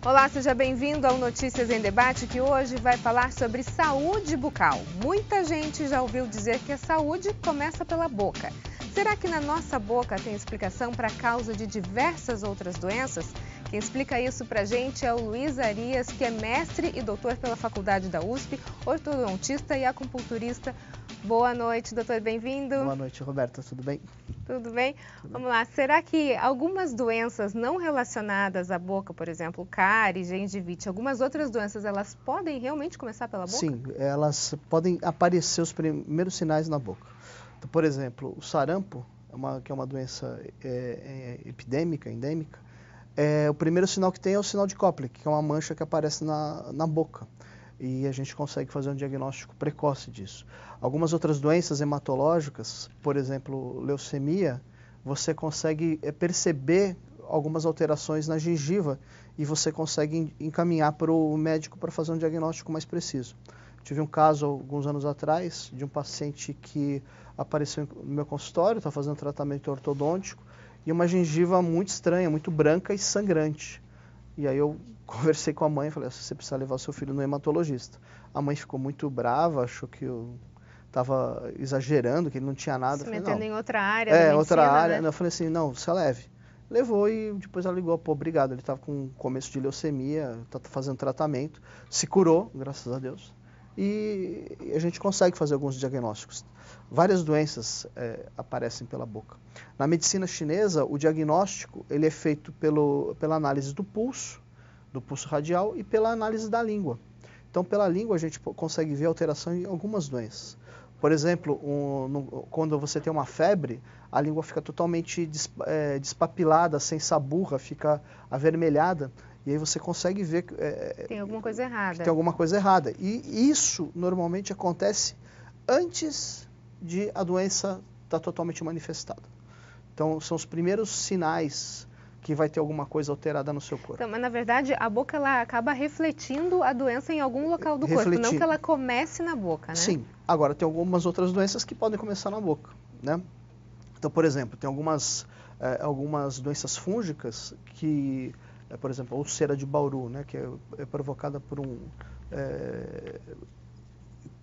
Olá, seja bem-vindo ao Notícias em Debate, que hoje vai falar sobre saúde bucal. Muita gente já ouviu dizer que a saúde começa pela boca. Será que na nossa boca tem explicação para a causa de diversas outras doenças? Quem explica isso para a gente é o Luiz Arias, que é mestre e doutor pela Faculdade da USP, ortodontista e acupunturista. Boa noite, doutor, bem-vindo. Boa noite, Roberta, tudo bem? Tudo bem? Vamos lá, será que algumas doenças não relacionadas à boca, por exemplo, cárie, gengivite, algumas outras doenças, elas podem realmente começar pela boca? Sim, elas podem aparecer os primeiros sinais na boca. Então, por exemplo, o sarampo, que é uma doença epidêmica, endêmica, o primeiro sinal que tem é o sinal de Koplik, que é uma mancha que aparece na boca. E a gente consegue fazer um diagnóstico precoce disso. Algumas outras doenças hematológicas, por exemplo, leucemia, você consegue perceber algumas alterações na gengiva e você consegue encaminhar para o médico para fazer um diagnóstico mais preciso. Tive um caso, alguns anos atrás, de um paciente que apareceu no meu consultório, está fazendo tratamento ortodôntico, e uma gengiva muito estranha, muito branca e sangrante. E aí eu conversei com a mãe e falei, você precisa levar o seu filho no hematologista. A mãe ficou muito brava, achou que eu estava exagerando, que ele não tinha nada. Se falei, metendo não. em outra área da medicina, outra área. Né? Eu falei assim, não, você leve. Levou e depois ela ligou, pô, obrigado. Ele estava com começo de leucemia, está fazendo tratamento, se curou, graças a Deus. E a gente consegue fazer alguns diagnósticos. Várias doenças aparecem pela boca. Na medicina chinesa, o diagnóstico ele é feito pela análise do pulso radial e pela análise da língua. Então, pela língua, a gente consegue ver alteração em algumas doenças. Por exemplo, quando você tem uma febre, a língua fica totalmente despapilada, sem saburra, fica avermelhada. E aí você consegue ver tem alguma coisa errada. Que tem alguma coisa errada. E isso, normalmente, acontece antes de a doença estar totalmente manifestada. Então, são os primeiros sinais que vai ter alguma coisa alterada no seu corpo. Então, mas, na verdade, a boca ela acaba refletindo a doença em algum local do corpo, não que ela comece na boca, né? Sim. Agora, tem algumas outras doenças que podem começar na boca, né? Então, por exemplo, tem algumas doenças fúngicas que, por exemplo, a úlcera de Bauru, né, que é provocada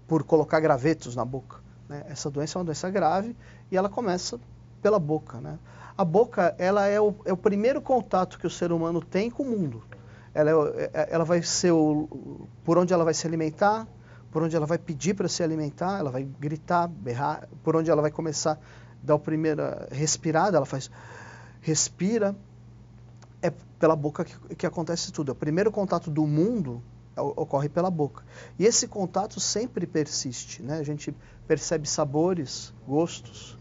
por colocar gravetos na boca, né? Essa doença é uma doença grave e ela começa pela boca, né? A boca, ela é o primeiro contato que o ser humano tem com o mundo. Ela vai ser por onde ela vai se alimentar, por onde ela vai pedir para se alimentar, ela vai gritar, berrar, por onde ela vai começar a dar a primeira respirada, ela respira. É pela boca que acontece tudo. O primeiro contato do mundo ocorre pela boca. E esse contato sempre persiste, né? A gente percebe sabores, gostos,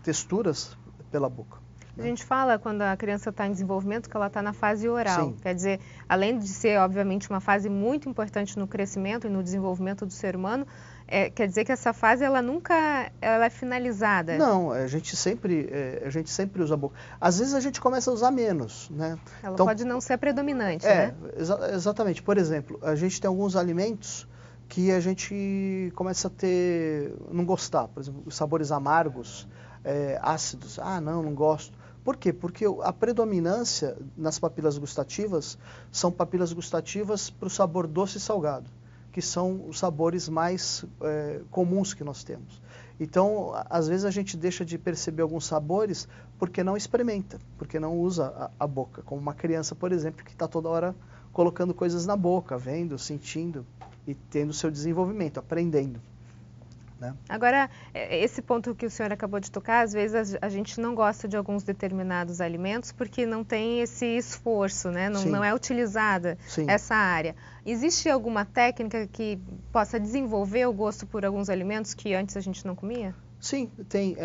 texturas pela boca. A gente fala quando a criança está em desenvolvimento que ela está na fase oral. Sim. Quer dizer, além de ser, obviamente, uma fase muito importante no crescimento e no desenvolvimento do ser humano, quer dizer que essa fase ela nunca é finalizada. Não, a gente sempre usa a boca. Às vezes a gente começa a usar menos, né? Ela então, pode não ser predominante, né? Exatamente. Por exemplo, a gente tem alguns alimentos que a gente começa a não gostar. Por exemplo, os sabores amargos, ácidos. Ah, não gosto. Por quê? Porque a predominância nas papilas gustativas são papilas gustativas para o sabor doce e salgado, que são os sabores mais comuns que nós temos. Então, às vezes a gente deixa de perceber alguns sabores porque não experimenta, porque não usa a boca. Como uma criança, por exemplo, que está toda hora colocando coisas na boca, vendo, sentindo e tendo seu desenvolvimento, aprendendo. Né? Agora, esse ponto que o senhor acabou de tocar, às vezes a gente não gosta de alguns determinados alimentos porque não tem esse esforço, né? Não é utilizada essa área. Existe alguma técnica que possa desenvolver o gosto por alguns alimentos que antes a gente não comia? Sim, tem.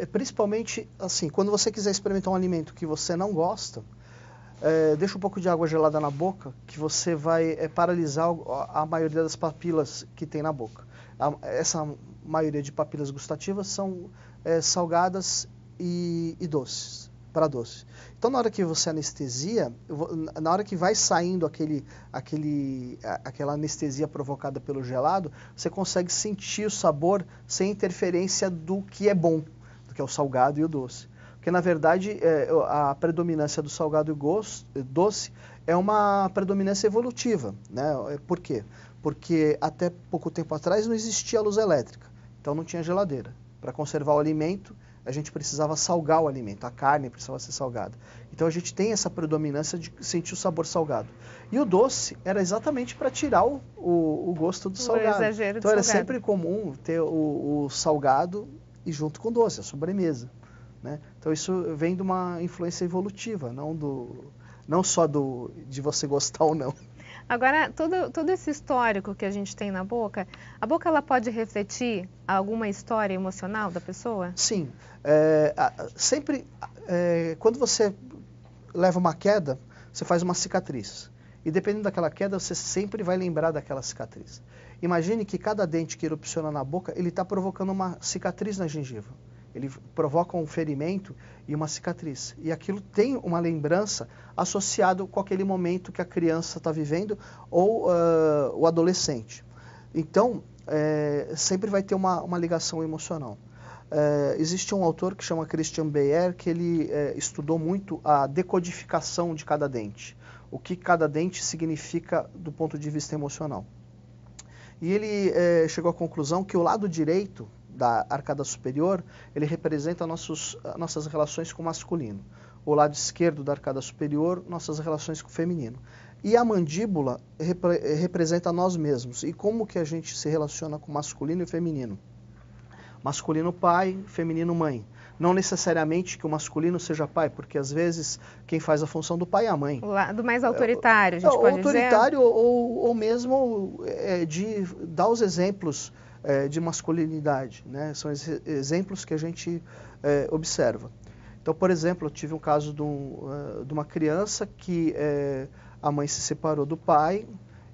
Principalmente, assim, quando você quiser experimentar um alimento que você não gosta, deixa um pouco de água gelada na boca, que você vai paralisar a maioria das papilas que tem na boca. Essa maioria de papilas gustativas são salgadas e doces, para doce. Então, na hora que você anestesia, na hora que vai saindo aquela anestesia provocada pelo gelado, você consegue sentir o sabor sem interferência do que é bom, do que é o salgado e o doce. O Porque, na verdade, a predominância do salgado e doce é uma predominância evolutiva, né? Por quê? Porque até pouco tempo atrás não existia luz elétrica, então não tinha geladeira. Para conservar o alimento, a gente precisava salgar o alimento, a carne precisava ser salgada. Então a gente tem essa predominância de sentir o sabor salgado. E o doce era exatamente para tirar o gosto do salgado. Exagero então do era salgado. sempre comum ter o salgado e junto com o doce, a sobremesa, né? Então isso vem de uma influência evolutiva, não só de você gostar ou não. Agora, todo esse histórico que a gente tem na boca, a boca ela pode refletir alguma história emocional da pessoa? Sim. Sempre, quando você leva uma queda, você faz uma cicatriz. E dependendo daquela queda, você sempre vai lembrar daquela cicatriz. Imagine que cada dente que erupciona na boca, ele está provocando uma cicatriz na gengiva. Ele provoca um ferimento e uma cicatriz. E aquilo tem uma lembrança associada com aquele momento que a criança está vivendo ou o adolescente. Então, sempre vai ter uma ligação emocional. Existe um autor que chama Christian Beyer, que ele estudou muito a decodificação de cada dente. O que cada dente significa do ponto de vista emocional. E ele chegou à conclusão que o lado direito da arcada superior, ele representa nossas relações com o masculino. O lado esquerdo da arcada superior, nossas relações com o feminino. E a mandíbula representa nós mesmos. E como que a gente se relaciona com o masculino e o feminino? Masculino pai, feminino mãe. Não necessariamente que o masculino seja pai, porque às vezes quem faz a função do pai é a mãe. O lado mais autoritário, a gente pode autoritário dizer? ou mesmo de dar os exemplos de masculinidade, né? São exemplos que a gente observa. Então, por exemplo, eu tive um caso de uma criança que a mãe se separou do pai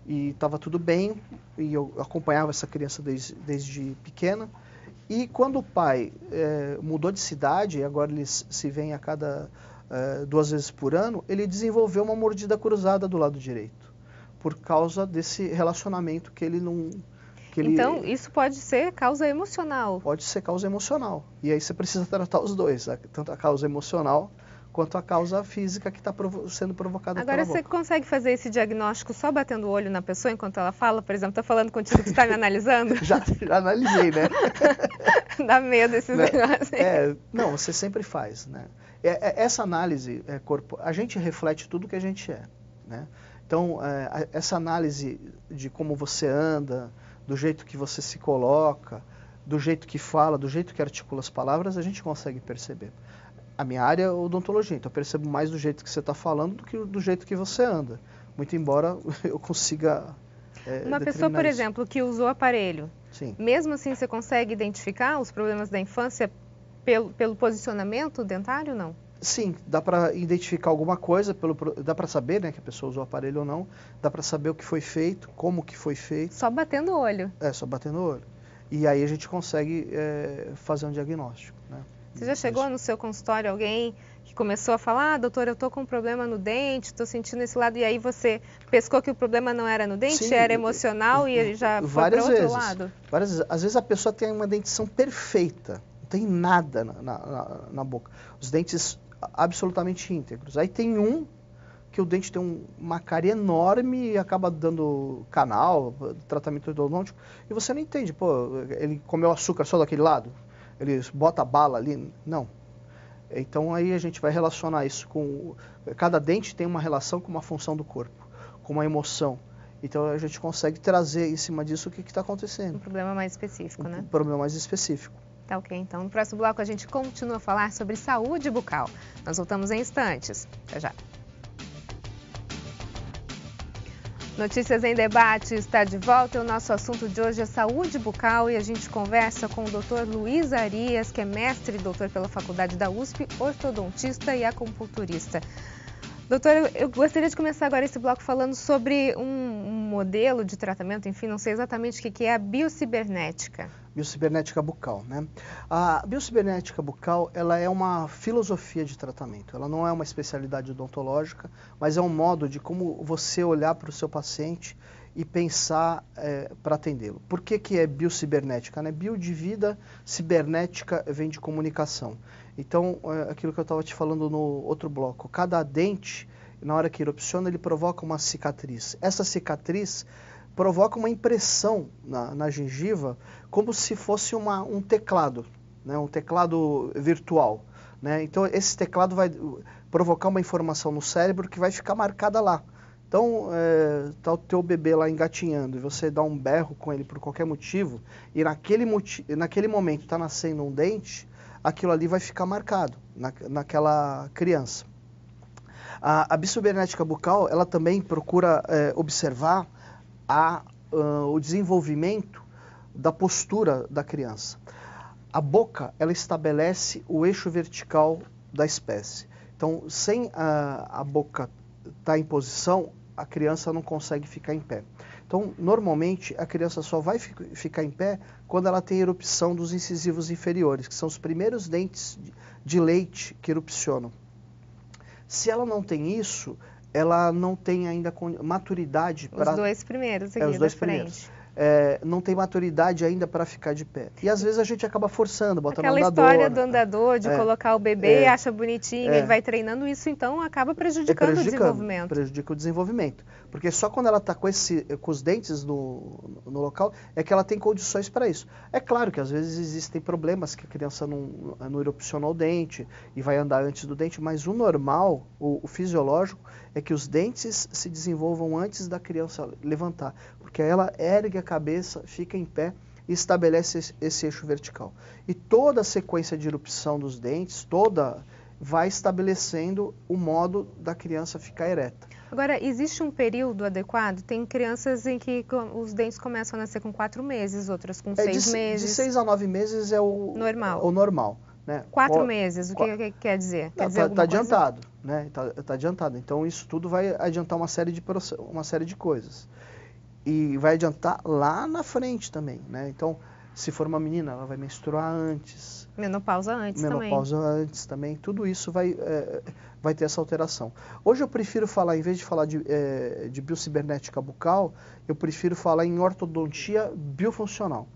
e estava tudo bem, e eu acompanhava essa criança desde pequena. E quando o pai mudou de cidade, e agora eles se veem a cada 2 vezes por ano, ele desenvolveu uma mordida cruzada do lado direito, por causa desse relacionamento que ele não... Então, isso pode ser causa emocional. Pode ser causa emocional. E aí você precisa tratar os dois, tanto a causa emocional quanto a causa física que está sendo provocada pela boca. Agora, você consegue fazer esse diagnóstico só batendo o olho na pessoa enquanto ela fala? Por exemplo, estou falando contigo que está me analisando? já analisei, né? Dá medo esses negócios. Não, você sempre faz, né? Essa análise, a gente reflete tudo que a gente é, né? Então, essa análise de como você anda, do jeito que você se coloca, do jeito que fala, do jeito que articula as palavras, a gente consegue perceber. A minha área é odontologia, então eu percebo mais do jeito que você está falando do que do jeito que você anda. Muito embora eu consiga Uma pessoa, por exemplo, que usou aparelho, sim, mesmo assim você consegue identificar os problemas da infância pelo posicionamento dentário, não? Sim, dá para identificar alguma coisa, dá para saber, né, que a pessoa usou o aparelho ou não, dá para saber o que foi feito, como que foi feito. Só batendo o olho. Só batendo o olho. E aí a gente consegue fazer um diagnóstico, né? Você já chegou no seu consultório alguém que começou a falar, doutor, eu estou com um problema no dente, estou sentindo esse lado, e aí você pescou que o problema não era no dente, sim, era emocional e já foi para outro lado? Várias vezes. Às vezes a pessoa tem uma dentição perfeita, não tem nada na boca. Os dentes absolutamente íntegros. Aí tem que o dente tem uma cárie enorme e acaba dando canal, tratamento odontológico, e você não entende, pô, ele comeu açúcar só daquele lado? Ele bota a bala ali? Não. Então aí a gente vai relacionar isso com... Cada dente tem uma relação com uma função do corpo, com uma emoção. Então a gente consegue trazer em cima disso o que está acontecendo. Um problema mais específico, né? Um problema mais específico. Tá ok, então no próximo bloco a gente continua a falar sobre saúde bucal. Nós voltamos em instantes. Até já. Notícias em Debate está de volta. O nosso assunto de hoje é saúde bucal e a gente conversa com o Dr. Luiz Arias, que é mestre e doutor pela Faculdade da USP, ortodontista e acupunturista. Doutor, eu gostaria de começar agora esse bloco falando sobre um modelo de tratamento, enfim, não sei exatamente o que é a biocibernética. Biocibernética bucal, né? A biocibernética bucal, ela é uma filosofia de tratamento. Ela não é uma especialidade odontológica, mas é um modo de como você olhar para o seu paciente e pensar para atendê-lo. Por que é biocibernética, né? Bio de vida, cibernética vem de comunicação. Então, aquilo que eu estava te falando no outro bloco, cada dente, na hora que erupciona, ele provoca uma cicatriz. Essa cicatriz provoca uma impressão na gengiva, como se fosse um teclado, né? Um teclado virtual, né? Então, esse teclado vai provocar uma informação no cérebro que vai ficar marcada lá. Então, tá o teu bebê lá engatinhando e você dá um berro com ele por qualquer motivo, e naquele momento está nascendo um dente, aquilo ali vai ficar marcado naquela criança. A biocibernética bucal, ela também procura observar o desenvolvimento da postura da criança. A boca, ela estabelece o eixo vertical da espécie. Então, sem a boca estar em posição, a criança não consegue ficar em pé. Então, normalmente, a criança só vai ficar em pé quando ela tem erupção dos incisivos inferiores, que são os primeiros dentes de leite que erupcionam. Se ela não tem isso, ela não tem ainda maturidade para... Os dois primeiros aqui da frente. Não tem maturidade ainda para ficar de pé. E às vezes a gente acaba forçando, botando aquela andador. História do andador, de colocar o bebê, acha bonitinho, ele vai treinando isso, então acaba prejudicando o desenvolvimento. Prejudica o desenvolvimento. Porque só quando ela está com os dentes no local é que ela tem condições para isso. É claro que às vezes existem problemas que a criança não erupcionou o dente e vai andar antes do dente, mas o normal, o fisiológico, é que os dentes se desenvolvam antes da criança levantar. Porque ela ergue a cabeça, fica em pé e estabelece esse eixo vertical. E toda a sequência de erupção dos dentes, vai estabelecendo o modo da criança ficar ereta. Agora, existe um período adequado? Tem crianças em que os dentes começam a nascer com 4 meses, outras com 6 meses. De 6 a 9 meses é o normal. Né? 4 meses, o que quer dizer? Está adiantado, né? Tá adiantado. Então, isso tudo vai adiantar uma série de coisas. E vai adiantar lá na frente também, né? Então, se for uma menina, ela vai menstruar antes. Menopausa antes também. Tudo isso vai ter essa alteração. Hoje eu prefiro falar, em vez de falar de biocibernética bucal, eu prefiro falar em ortodontia biofuncional.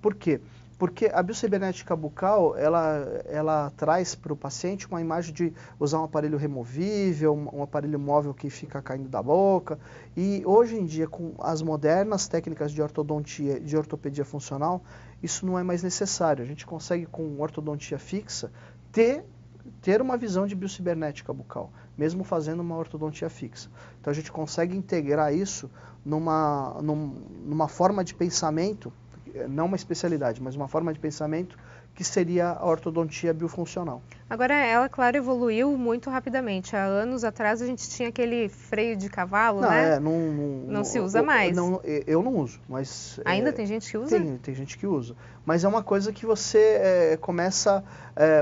Por quê? Porque a biocibernética bucal, ela traz para o paciente uma imagem de usar um aparelho removível, um aparelho móvel que fica caindo da boca. E hoje em dia, com as modernas técnicas de ortodontia e de ortopedia funcional, isso não é mais necessário. A gente consegue, com ortodontia fixa, ter uma visão de biocibernética bucal, mesmo fazendo uma ortodontia fixa. Então a gente consegue integrar isso numa forma de pensamento, não uma especialidade, mas uma forma de pensamento que seria a ortodontia biofuncional. Agora, ela, claro, evoluiu muito rapidamente. Há anos atrás a gente tinha aquele freio de cavalo, né? Não se usa mais. Eu não uso, mas... Ainda tem gente que usa? Tem gente que usa. Mas é uma coisa que você começa...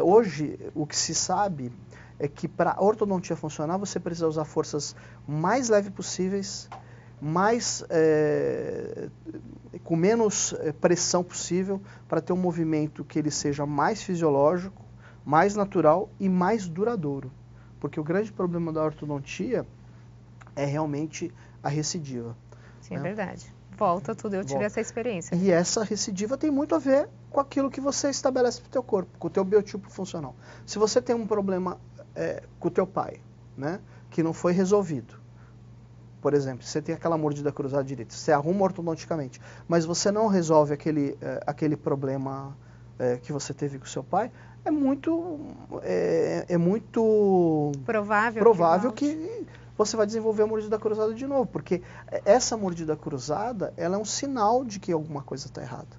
hoje, o que se sabe é que para a ortodontia funcional você precisa usar forças mais leves possíveis, com menos pressão possível, para ter um movimento que ele seja mais fisiológico, mais natural e mais duradouro. Porque o grande problema da ortodontia é realmente a recidiva. Sim, né? É verdade. Volta tudo, eu tive essa experiência. E essa recidiva tem muito a ver com aquilo que você estabelece para o teu corpo, com o teu biotipo funcional. Se você tem um problema com o teu pai, né, que não foi resolvido, por exemplo, você tem aquela mordida cruzada direita, você arruma ortodonticamente, mas você não resolve aquele problema que você teve com o seu pai, é muito provável que você vai desenvolver a mordida cruzada de novo, porque essa mordida cruzada, ela é um sinal de que alguma coisa está errada.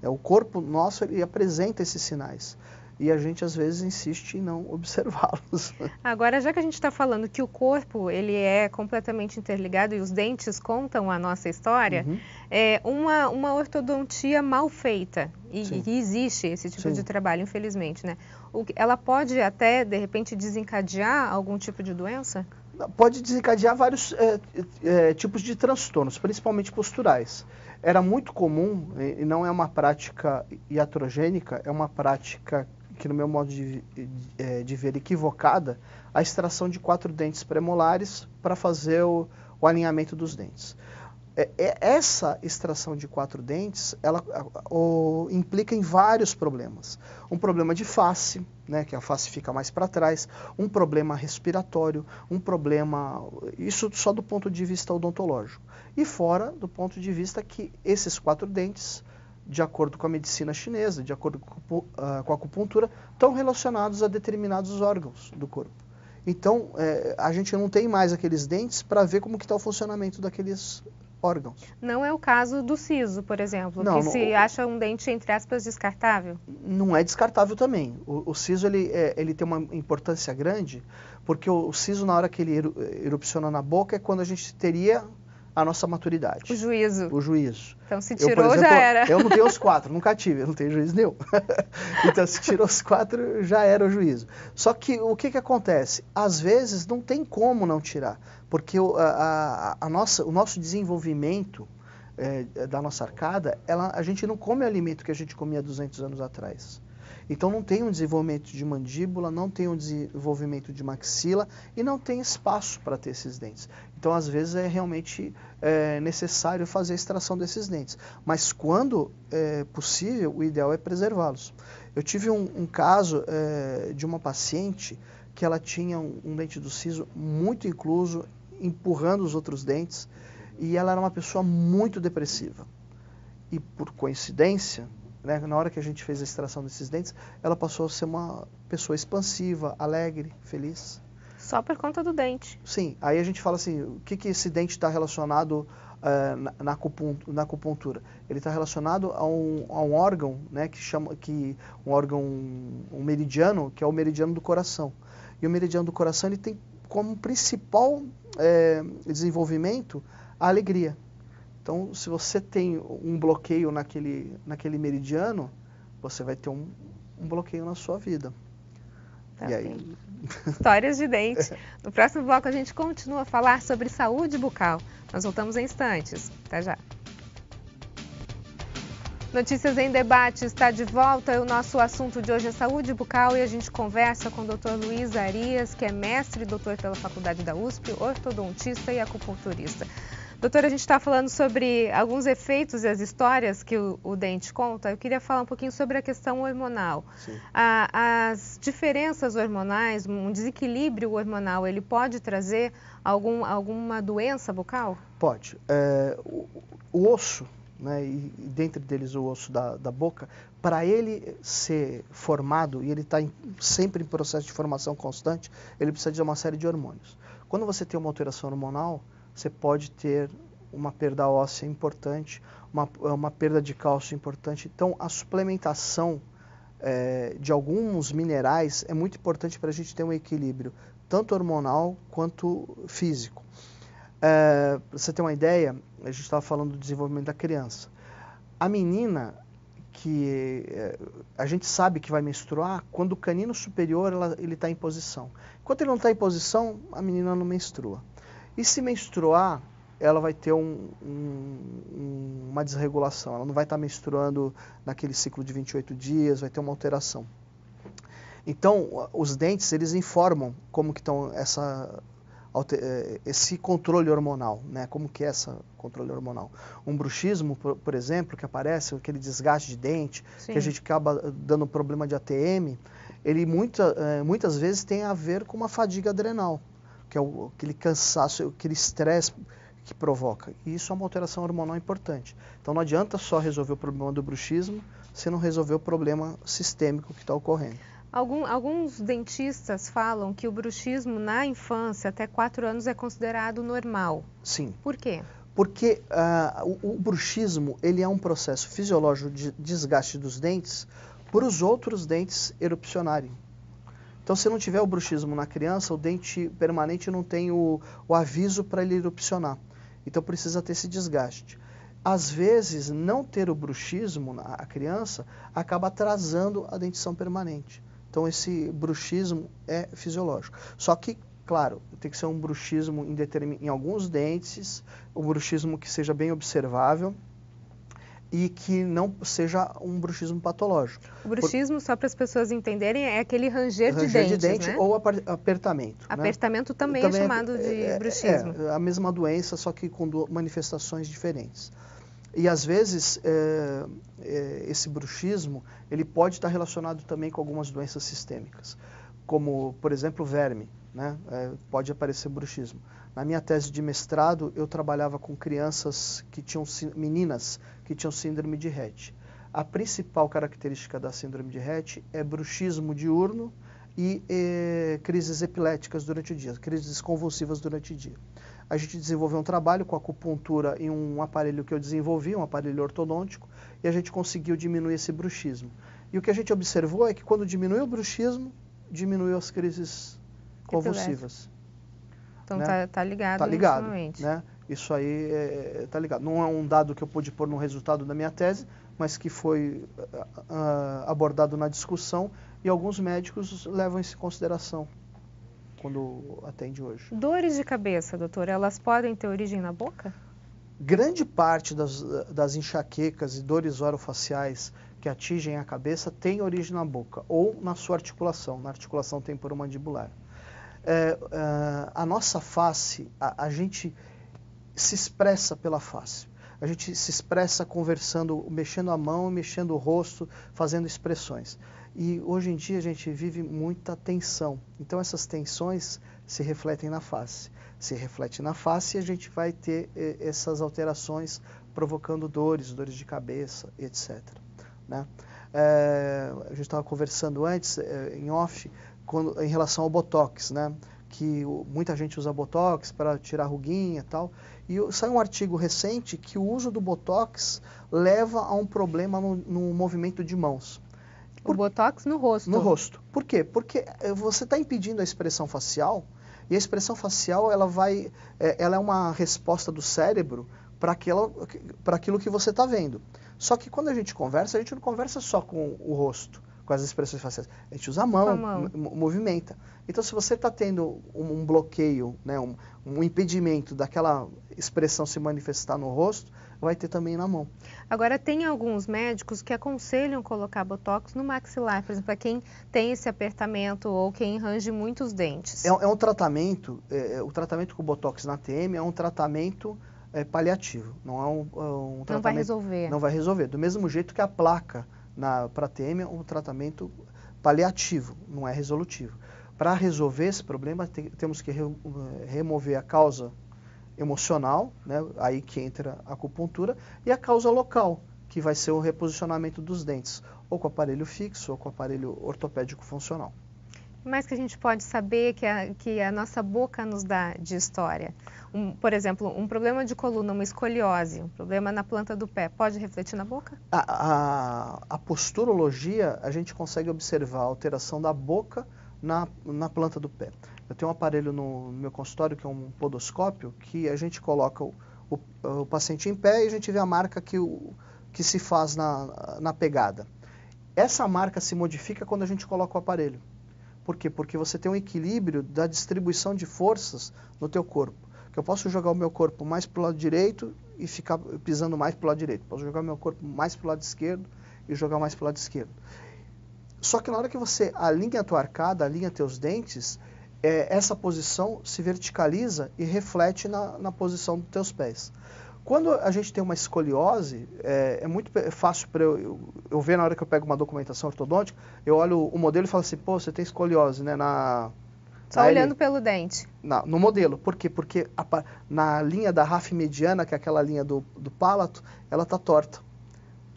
O corpo nosso, ele apresenta esses sinais. E a gente, às vezes, insiste em não observá-los. Agora, já que a gente está falando que o corpo ele é completamente interligado e os dentes contam a nossa história, uma ortodontia mal feita, e existe esse tipo de trabalho, infelizmente, né? Ela pode até, de repente, desencadear algum tipo de doença? Pode desencadear vários tipos de transtornos, principalmente posturais. Era muito comum, e não é uma prática iatrogênica, é uma prática que, no meu modo de ver, equivocada, a extração de 4 dentes premolares para fazer o alinhamento dos dentes. Essa extração de 4 dentes, ela implica em vários problemas. Um problema de face, né, que a face fica mais para trás, um problema respiratório, um problema, isso só do ponto de vista odontológico. E fora do ponto de vista que esses 4 dentes, de acordo com a medicina chinesa, de acordo com a acupuntura, estão relacionados a determinados órgãos do corpo. Então, a gente não tem mais aqueles dentes para ver como que está o funcionamento daqueles órgãos. Não é o caso do siso, por exemplo, não, que se acha um dente, entre aspas, descartável? Não é descartável também. O siso ele tem uma importância grande, porque o siso, na hora que ele erupciona na boca, é quando a gente teria a nossa maturidade. O juízo. O juízo. Então, se tirou, por exemplo, já era. Eu não tenho os 4, nunca tive, eu não tenho juízo nenhum. Então, se tirou os 4, já era o juízo. Só que o que acontece? Às vezes, não tem como não tirar, porque o nosso desenvolvimento da nossa arcada, a gente não come o alimento que a gente comia 200 anos atrás. Então não tem um desenvolvimento de mandíbula, não tem um desenvolvimento de maxila e não tem espaço para ter esses dentes. Então às vezes é realmente necessário fazer a extração desses dentes. Mas quando é possível, o ideal é preservá-los. Eu tive um caso de uma paciente que ela tinha um dente do siso muito incluso, empurrando os outros dentes, e ela era uma pessoa muito depressiva. E por coincidência, né, na hora que a gente fez a extração desses dentes, ela passou a ser uma pessoa expansiva, alegre, feliz. Só por conta do dente. Sim, aí a gente fala assim, o que esse dente está relacionado na acupuntura? Ele está relacionado a um órgão, né, um meridiano, que é o meridiano do coração. E o meridiano do coração ele tem como principal desenvolvimento a alegria. Então, se você tem um bloqueio naquele meridiano, você vai ter um bloqueio na sua vida. Tá, e aí... Histórias de dente. No próximo bloco a gente continua a falar sobre saúde bucal. Nós voltamos em instantes. Até já. Notícias em Debate está de volta. O nosso assunto de hoje é saúde bucal e a gente conversa com o Dr. Luiz Arias, que é mestre e doutor pela Faculdade da USP, ortodontista e acupunturista. Doutora, a gente está falando sobre alguns efeitos e as histórias que o dente conta. Eu queria falar um pouquinho sobre a questão hormonal. As diferenças hormonais, um desequilíbrio hormonal, ele pode trazer alguma doença bucal? Pode. O osso, né, e dentre deles o osso da boca, para ele ser formado, e ele está sempre em processo de formação constante, ele precisa de uma série de hormônios. Quando você tem uma alteração hormonal, você pode ter uma perda óssea importante, uma perda de cálcio importante. Então, a suplementação de alguns minerais é muito importante para a gente ter um equilíbrio, tanto hormonal quanto físico. Para você ter uma ideia, a gente estava falando do desenvolvimento da criança. A menina, que a gente sabe que vai menstruar, quando o canino superior ele está em posição. Enquanto ele não está em posição, a menina não menstrua. E se menstruar, ela vai ter uma desregulação. Ela não vai estar menstruando naquele ciclo de 28 dias, vai ter uma alteração. Então, os dentes, eles informam como que estão esse controle hormonal, né? Como que é esse controle hormonal. Um bruxismo, por exemplo, que aparece, aquele desgaste de dente, Sim. que a gente acaba dando problema de ATM, ele muitas vezes tem a ver com uma fadiga adrenal, que é aquele cansaço, aquele estresse que provoca. E isso é uma alteração hormonal importante. Então não adianta só resolver o problema do bruxismo se não resolver o problema sistêmico que está ocorrendo. Alguns dentistas falam que o bruxismo na infância, até 4 anos, é considerado normal. Sim. Por quê? Porque o bruxismo ele é um processo fisiológico de desgaste dos dentes para os outros dentes erupcionarem. Então, se não tiver o bruxismo na criança, o dente permanente não tem o aviso para ele erupcionar. Então, precisa ter esse desgaste. Às vezes, não ter o bruxismo na criança acaba atrasando a dentição permanente. Então, esse bruxismo é fisiológico. Só que, claro, tem que ser um bruxismo em alguns dentes, um bruxismo que seja bem observável. e que não seja um bruxismo patológico. O bruxismo, só para as pessoas entenderem, é aquele ranger de dentes, né? Ou apertamento. Apertamento, né? também é chamado de bruxismo. É a mesma doença, só que com manifestações diferentes. E às vezes esse bruxismo ele pode estar relacionado também com algumas doenças sistêmicas, como, por exemplo, verme, né? Pode aparecer bruxismo. Na minha tese de mestrado, eu trabalhava com crianças que tinham, meninas que tinham síndrome de Rett. A principal característica da síndrome de Rett é bruxismo diurno e crises epiléticas durante o dia, crises convulsivas durante o dia. A gente desenvolveu um trabalho com acupuntura em um aparelho que eu desenvolvi, um aparelho ortodôntico, e a gente conseguiu diminuir esse bruxismo. E o que a gente observou é que quando diminuiu o bruxismo, diminuiu as crises convulsivas. Então né? tá ligado, né? Isso aí tá ligado. Não é um dado que eu pude pôr no resultado da minha tese, mas que foi abordado na discussão e alguns médicos levam isso em consideração quando atende hoje. Dores de cabeça, doutor, elas podem ter origem na boca? Grande parte das enxaquecas e dores orofaciais que atingem a cabeça tem origem na boca ou na sua articulação, na articulação temporomandibular. A nossa face, a gente se expressa pela face. A gente se expressa conversando, mexendo a mão, mexendo o rosto, fazendo expressões. E hoje em dia a gente vive muita tensão. Então essas tensões se refletem na face. Se reflete na face e a gente vai ter essas alterações provocando dores de cabeça, etc. Né? A gente estava conversando antes, em off, em relação ao Botox, né? Que muita gente usa Botox para tirar ruguinha e tal. E saiu um artigo recente que o uso do Botox leva a um problema no movimento de mãos. O Botox no rosto? No rosto. Por quê? Porque você está impedindo a expressão facial, e a expressão facial ela é uma resposta do cérebro para aquilo que você está vendo. Só que quando a gente não conversa só com o rosto, com as expressões faciais. A gente usa a mão, movimenta. Então, se você está tendo um bloqueio, né, um impedimento daquela expressão se manifestar no rosto, vai ter também na mão. Agora, tem alguns médicos que aconselham colocar Botox no maxilar, por exemplo, para quem tem esse apertamento ou quem range muitos dentes. É um tratamento, o tratamento com Botox na TM é um tratamento paliativo, não é um tratamento... Não vai resolver. Não vai resolver. Do mesmo jeito que a placa para TM é um tratamento paliativo, não é resolutivo. Para resolver esse problema, temos que remover a causa emocional, né, aí que entra a acupuntura, e a causa local, que vai ser o reposicionamento dos dentes, ou com aparelho fixo, ou com aparelho ortopédico funcional. Mas que a gente pode saber que a nossa boca nos dá de história. Por exemplo, um problema de coluna, uma escoliose, um problema na planta do pé, pode refletir na boca? A posturologia, a gente consegue observar a alteração da boca na planta do pé. Eu tenho um aparelho no meu consultório, que é um podoscópio, que a gente coloca o paciente em pé e a gente vê a marca que se faz na pegada. Essa marca se modifica quando a gente coloca o aparelho. Por quê? Porque você tem um equilíbrio da distribuição de forças no teu corpo. Que eu posso jogar o meu corpo mais para o lado direito e ficar pisando mais para o lado direito. Posso jogar o meu corpo mais para o lado esquerdo e jogar mais para o lado esquerdo. Só que na hora que você alinha a tua arcada, alinha teus dentes, essa posição se verticaliza e reflete na posição dos teus pés. Quando a gente tem uma escoliose, é muito fácil para eu ver na hora que eu pego uma documentação ortodôntica, eu olho o modelo e falo assim, pô, você tem escoliose, né? Só olhando pelo dente. No modelo. Por quê? Porque na linha da RAF mediana, que é aquela linha do palato, ela está torta.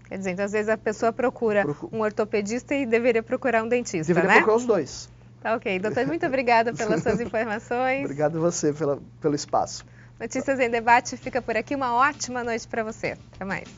Quer dizer, então, às vezes a pessoa procura um ortopedista e deveria procurar um dentista, deveria procurar os dois. Tá ok. Doutor, muito obrigada pelas suas informações. Obrigado a você pelo espaço. Notícias em Debate fica por aqui. Uma ótima noite para você. Até mais.